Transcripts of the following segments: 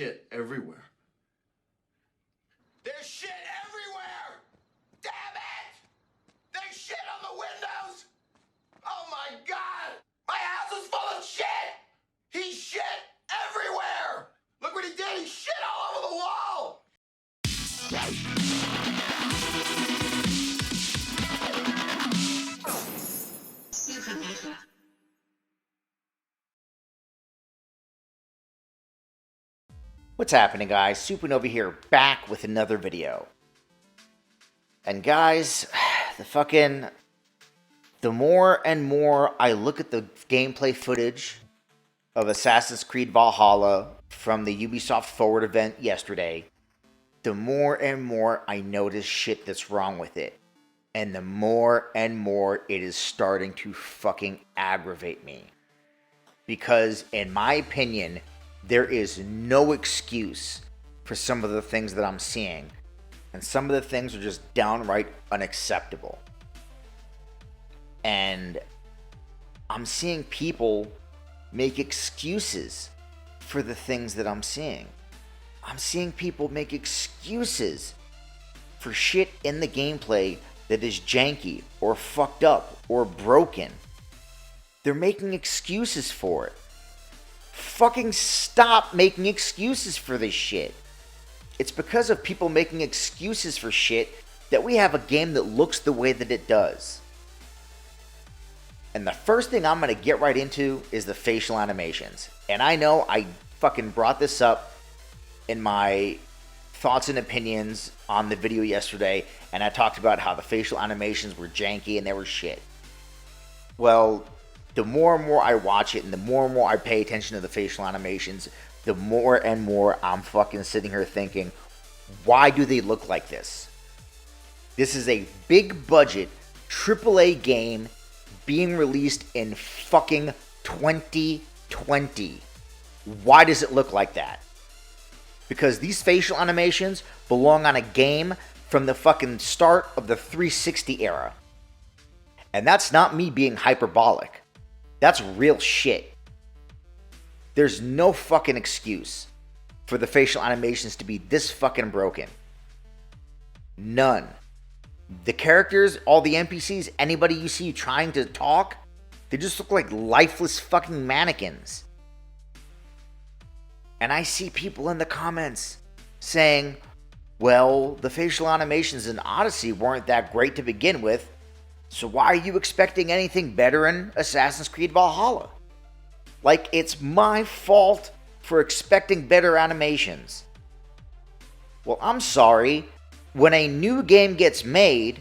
shit everywhere. There's shit everywhere! Damn it! There's shit on the windows! Oh my god! My house is full of shit! He shit everywhere! Look what he did! He shit all over the wall! What's happening, guys? Supernova here, back with another video. And guys, the more and more I look at the gameplay footage of Assassin's Creed Valhalla from the Ubisoft Forward event yesterday, the more and more I notice shit that's wrong with it. And the more and more it is starting to fucking aggravate me. Because, in my opinion, there is no excuse for some of the things that I'm seeing. And some of the things are just downright unacceptable. And I'm seeing people make excuses for the things that I'm seeing. I'm seeing people make excuses for shit in the gameplay that is janky or fucked up or broken. They're making excuses for it. Fucking stop making excuses for this shit. It's because of people making excuses for shit that we have a game that looks the way that it does. And the first thing I'm going to get right into is the facial animations. And I know I fucking brought this up in my thoughts and opinions on the video yesterday, and I talked about how the facial animations were janky and they were shit. Well, the more and more I watch it and the more and more I pay attention to the facial animations, the more and more I'm fucking sitting here thinking, why do they look like this? This is a big budget AAA game being released in fucking 2020. Why does it look like that? Because these facial animations belong on a game from the fucking start of the 360 era. And that's not me being hyperbolic. That's real shit. There's no fucking excuse for the facial animations to be this fucking broken. None. The characters, all the NPCs, anybody you see trying to talk, they just look like lifeless fucking mannequins. And I see people in the comments saying, well, the facial animations in Odyssey weren't that great to begin with, so why are you expecting anything better in Assassin's Creed Valhalla? Like, it's my fault for expecting better animations. Well, I'm sorry. When a new game gets made,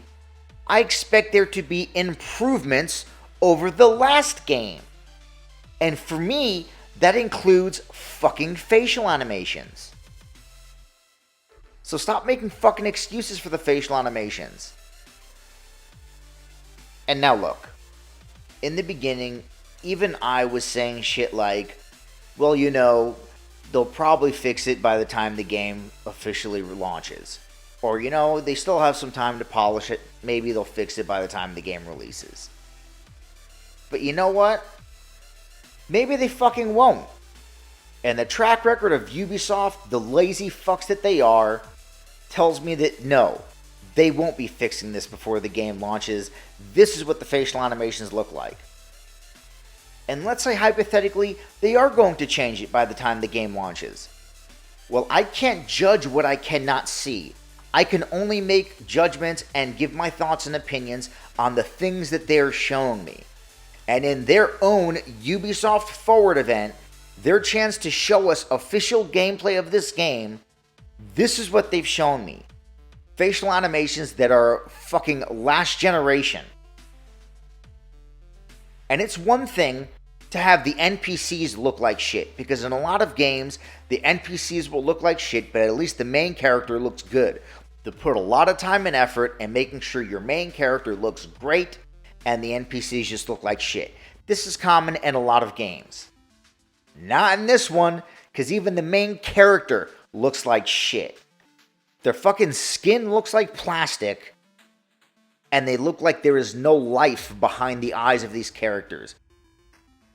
I expect there to be improvements over the last game. And for me, that includes fucking facial animations. So stop making fucking excuses for the facial animations. And now look, in the beginning, even I was saying shit like, well, you know, they'll probably fix it by the time the game officially launches. Or, you know, they still have some time to polish it. Maybe they'll fix it by the time the game releases. But you know what? Maybe they fucking won't. And the track record of Ubisoft, the lazy fucks that they are, tells me that no, they won't be fixing this before the game launches. This is what the facial animations look like. And let's say hypothetically, they are going to change it by the time the game launches. Well, I can't judge what I cannot see. I can only make judgments and give my thoughts and opinions on the things that they're showing me. And in their own Ubisoft Forward event, their chance to show us official gameplay of this game, this is what they've shown me. Facial animations that are fucking last generation. And it's one thing to have the NPCs look like shit, because in a lot of games, the NPCs will look like shit, but at least the main character looks good. They put a lot of time and effort in making sure your main character looks great, and the NPCs just look like shit. This is common in a lot of games. Not in this one, because even the main character looks like shit. Their fucking skin looks like plastic, and they look like there is no life behind the eyes of these characters.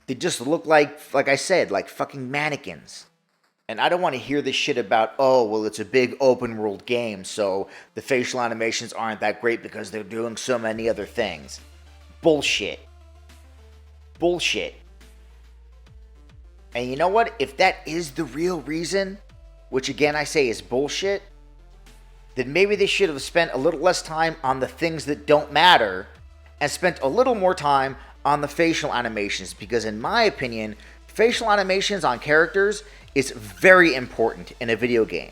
They just look like I said, like fucking mannequins. And I don't want to hear this shit about, oh, well, it's a big open world game, so the facial animations aren't that great because they're doing so many other things. Bullshit. Bullshit. And you know what? If that is the real reason, which again I say is bullshit, then maybe they should have spent a little less time on the things that don't matter and spent a little more time on the facial animations, because in my opinion, facial animations on characters is very important in a video game.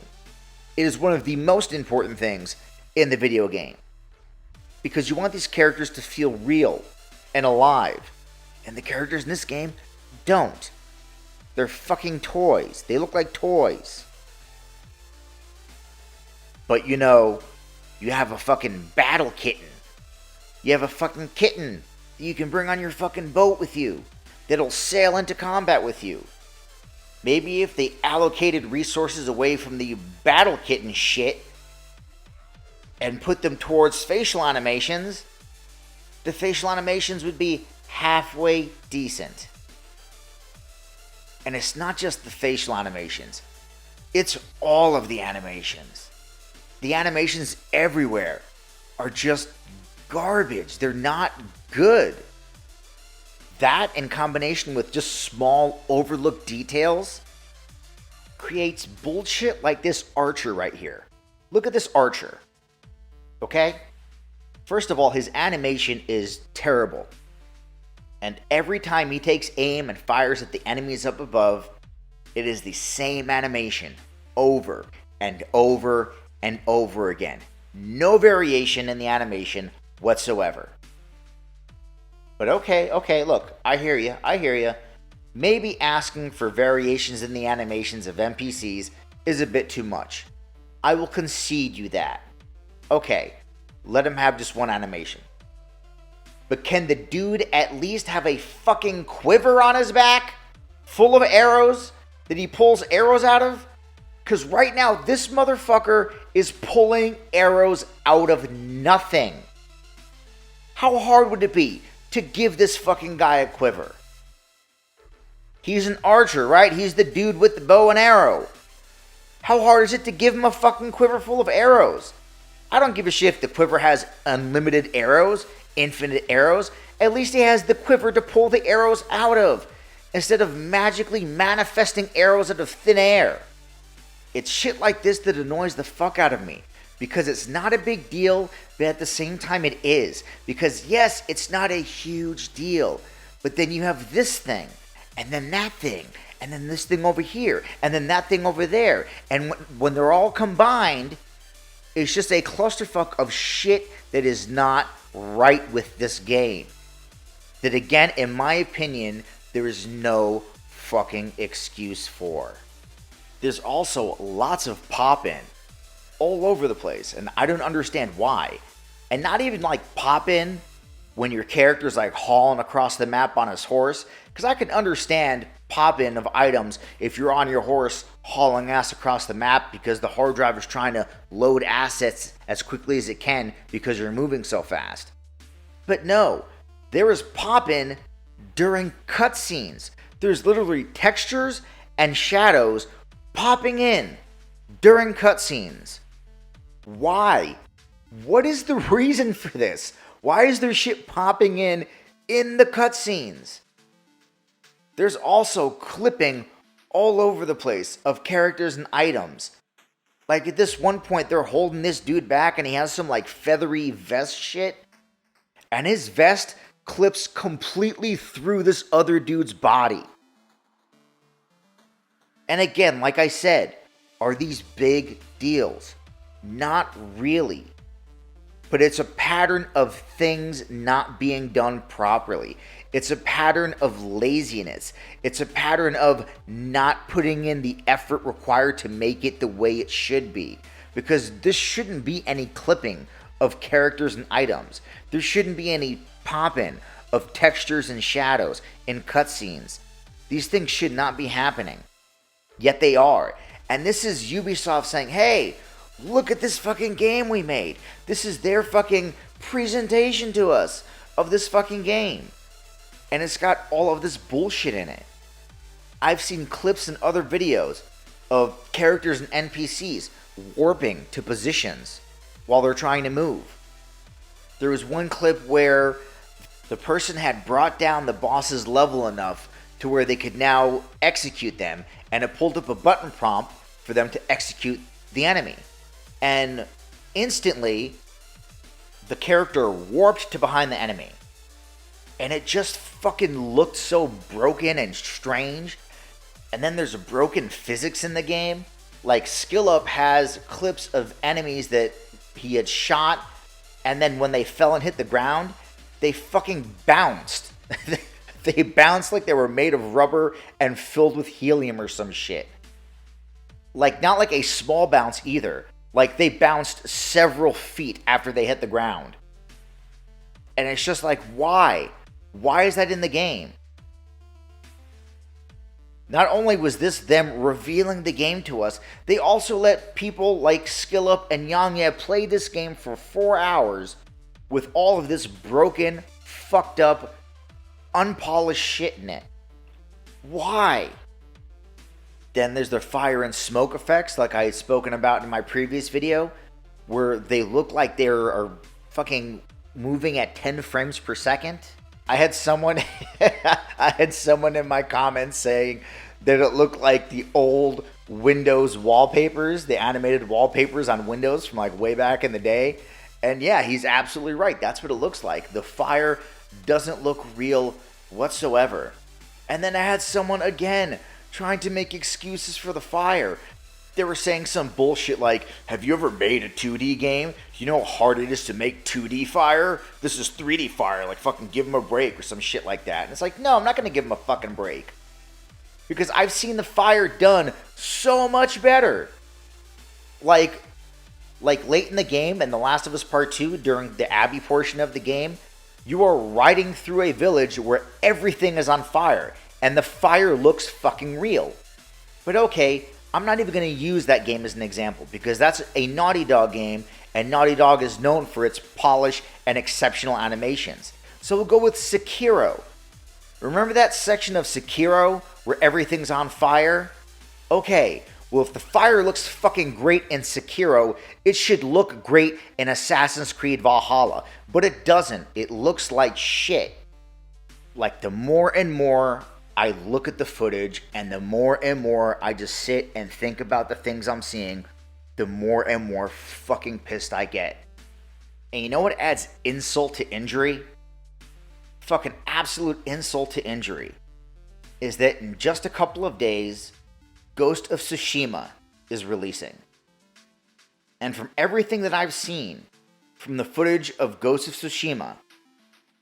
It is one of the most important things in the video game, because you want these characters to feel real and alive, and the characters in this game don't. They're fucking toys. They look like toys. But you know, you have a fucking battle kitten. You have a fucking kitten that you can bring on your fucking boat with you, that'll sail into combat with you. Maybe if they allocated resources away from the battle kitten shit and put them towards facial animations, the facial animations would be halfway decent. And it's not just the facial animations, it's all of the animations. The animations everywhere are just garbage. They're not good. That, in combination with just small overlooked details, creates bullshit like this archer right here. Look at this archer. Okay? First of all, his animation is terrible. And every time he takes aim and fires at the enemies up above, it is the same animation over and over and over again. No variation in the animation whatsoever. But okay, look, I hear you. Maybe asking for variations in the animations of NPCs is a bit too much. I will concede you that. Okay, let him have just one animation. But can the dude at least have a fucking quiver on his back full of arrows that he pulls arrows out of? Because right now, this motherfucker is pulling arrows out of nothing. How hard would it be to give this fucking guy a quiver? He's an archer, right? He's the dude with the bow and arrow. How hard is it to give him a fucking quiver full of arrows? I don't give a shit if the quiver has unlimited arrows, infinite arrows. At least he has the quiver to pull the arrows out of, instead of magically manifesting arrows out of thin air. It's shit like this that annoys the fuck out of me, because it's not a big deal, but at the same time it is. Because yes, it's not a huge deal, but then you have this thing, and then that thing, and then this thing over here, and then that thing over there. And when they're all combined, it's just a clusterfuck of shit that is not right with this game. That again, in my opinion, there is no fucking excuse for. There's also lots of pop-in all over the place, and I don't understand why. And not even like pop-in when your character's like hauling across the map on his horse, because I can understand pop-in of items if you're on your horse hauling ass across the map because the hard drive is trying to load assets as quickly as it can because you're moving so fast. But no, there is pop-in during cutscenes. There's literally textures and shadows popping in during cutscenes. Why? What is the reason for this? Why is there shit popping in the cutscenes? There's also clipping all over the place of characters and items. Like at this one point, they're holding this dude back and he has some like feathery vest shit. And his vest clips completely through this other dude's body. And again, like I said, are these big deals? Not really. But it's a pattern of things not being done properly. It's a pattern of laziness. It's a pattern of not putting in the effort required to make it the way it should be. Because this shouldn't be any clipping of characters and items. There shouldn't be any pop-in of textures and shadows in cutscenes. These things should not be happening. Yet they are. And this is Ubisoft saying, hey, look at this fucking game we made. This is their fucking presentation to us of this fucking game. And it's got all of this bullshit in it. I've seen clips and other videos of characters and NPCs warping to positions while they're trying to move. There was one clip where the person had brought down the boss's level enough to where they could now execute them, and it pulled up a button prompt for them to execute the enemy. And instantly, the character warped to behind the enemy. And it just fucking looked so broken and strange. And then there's a broken physics in the game. Like, Skill Up has clips of enemies that he had shot, and then when they fell and hit the ground, they fucking bounced. They bounced like they were made of rubber and filled with helium or some shit. Like, not like a small bounce either. Like, they bounced several feet after they hit the ground. And it's just like, why? Why is that in the game? Not only was this them revealing the game to us, they also let people like Skill Up and Yanya play this game for 4 hours with all of this broken, fucked up, unpolished shit in it. Why? Then there's the fire and smoke effects, like I had spoken about in my previous video, where they look like they are fucking moving at 10 frames per second. I had someone in my comments saying that it looked like the old Windows wallpapers, the animated wallpapers on Windows from like way back in the day. And yeah, he's absolutely right. That's what it looks like. The fire doesn't look real whatsoever. And then I had someone again trying to make excuses for the fire. They were saying some bullshit like, have you ever made a 2D game? You know how hard it is to make 2D fire? This is 3D fire, like fucking give him a break or some shit like that. And it's like, no, I'm not going to give him a fucking break. Because I've seen the fire done so much better. Like late in the game in The Last of Us Part 2, during the Abbey portion of the game, you are riding through a village where everything is on fire. And the fire looks fucking real. But okay, I'm not even going to use that game as an example because that's a Naughty Dog game, and Naughty Dog is known for its polish and exceptional animations. So we'll go with Sekiro. Remember that section of Sekiro where everything's on fire? Okay, well if the fire looks fucking great in Sekiro, it should look great in Assassin's Creed Valhalla. But it doesn't. It looks like shit. Like, the more and more I look at the footage, and the more and more I just sit and think about the things I'm seeing, the more and more fucking pissed I get. And you know what adds insult to injury? Fucking absolute insult to injury. Is that in just a couple of days, Ghost of Tsushima is releasing. And from everything that I've seen from the footage of Ghost of Tsushima,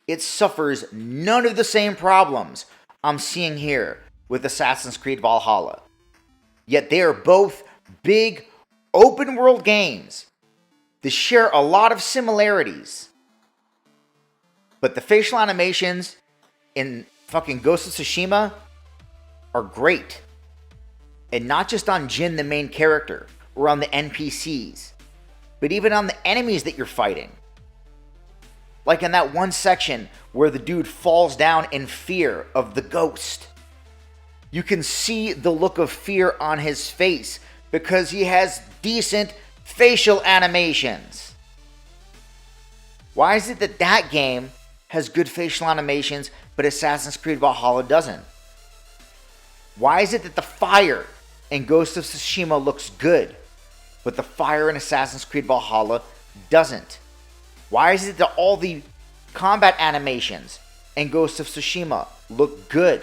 it suffers none of the same problems I'm seeing here with Assassin's Creed Valhalla. Yet they are both big open world games that share a lot of similarities. But the facial animations in fucking Ghost of Tsushima are great. And not just on Jin, the main character, or on the NPCs, but even on the enemies that you're fighting. Like in that one section where the dude falls down in fear of the ghost. You can see the look of fear on his face because he has decent facial animations. Why is it that that game has good facial animations but Assassin's Creed Valhalla doesn't? Why is it that the fire in Ghost of Tsushima looks good but the fire in Assassin's Creed Valhalla doesn't? Why is it that all the combat animations in Ghost of Tsushima look good,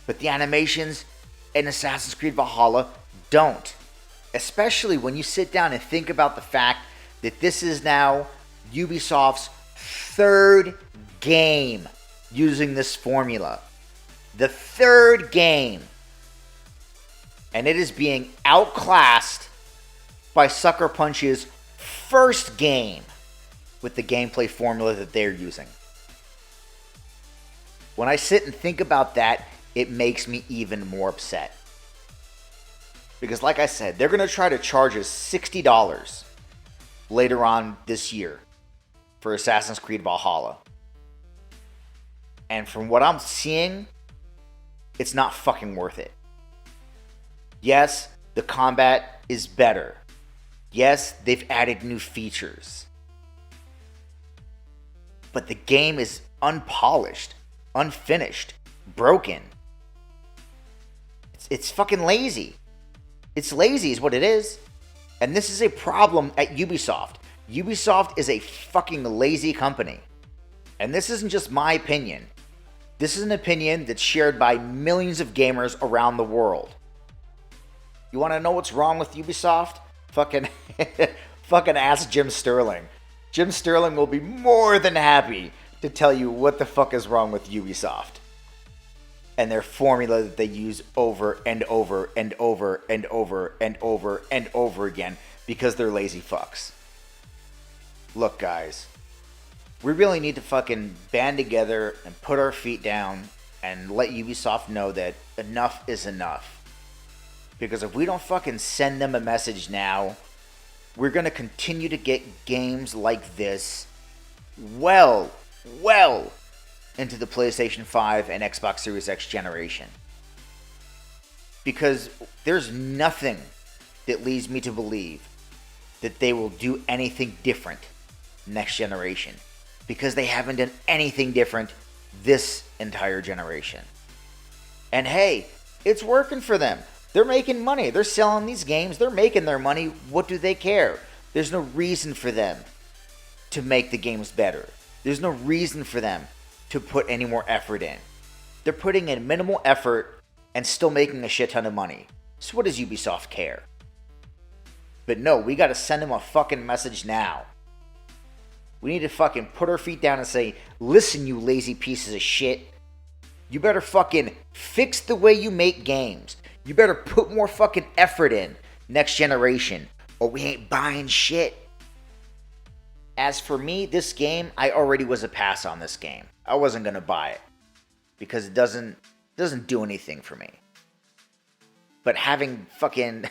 but the animations in Assassin's Creed Valhalla don't? Especially when you sit down and think about the fact that this is now Ubisoft's third game using this formula. The third game. And it is being outclassed by Sucker Punch's first game with the gameplay formula that they're using. When I sit and think about that, it makes me even more upset. Because like I said, they're going to try to charge us $60 later on this year for Assassin's Creed Valhalla. And from what I'm seeing, it's not fucking worth it. Yes, The combat is better. Yes, they've added new features. But the game is unpolished, unfinished, broken. It's fucking lazy. It's lazy is what it is. And this is a problem at Ubisoft. Ubisoft is a fucking lazy company. And this isn't just my opinion. This is an opinion that's shared by millions of gamers around the world. You want to know what's wrong with Ubisoft? Fucking ask Jim Sterling. Jim Sterling will be more than happy to tell you what the fuck is wrong with Ubisoft. And their formula that they use over and over and over and over and over and over again because they're lazy fucks. Look, guys, we really need to fucking band together and put our feet down and let Ubisoft know that enough is enough. Because if we don't fucking send them a message now, we're going to continue to get games like this well into the PlayStation 5 and Xbox Series X generation. Because there's nothing that leads me to believe that they will do anything different next generation. Because they haven't done anything different this entire generation. And hey, it's working for them. They're making money. They're selling these games. They're making their money. What do they care? There's no reason for them to make the games better. There's no reason for them to put any more effort in. They're putting in minimal effort and still making a shit ton of money. So what does Ubisoft care? But no, we gotta send them a fucking message now. We need to fucking put our feet down and say, listen, you lazy pieces of shit. You better fucking fix the way you make games. You better put more fucking effort in next generation, or we ain't buying shit. As for me, this game, I already was a pass on this game. I wasn't gonna buy it because it doesn't do anything for me. But having fucking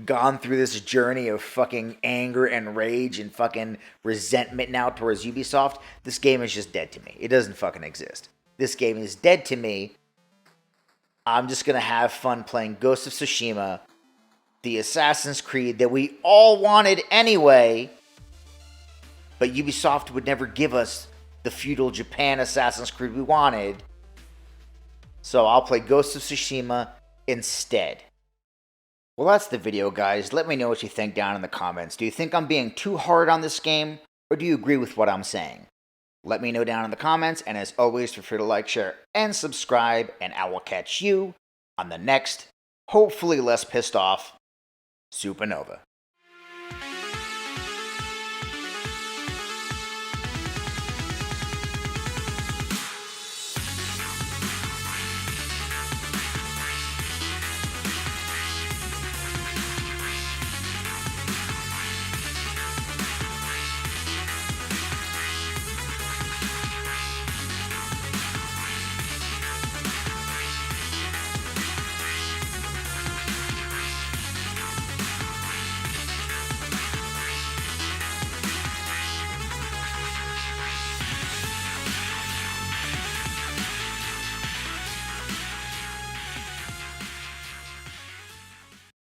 gone through this journey of fucking anger and rage and fucking resentment now towards Ubisoft, this game is just dead to me. It doesn't fucking exist. This game is dead to me. I'm just gonna have fun playing Ghost of Tsushima, the Assassin's Creed that we all wanted anyway, but Ubisoft would never give us the feudal Japan Assassin's Creed we wanted. So I'll play Ghost of Tsushima instead. Well, that's the video, guys. Let me know what you think down in the comments. Do you think I'm being too hard on this game, or do you agree with what I'm saying? Let me know down in the comments, and as always, feel free to like, share, and subscribe, and I will catch you on the next, hopefully less pissed off, Supernova.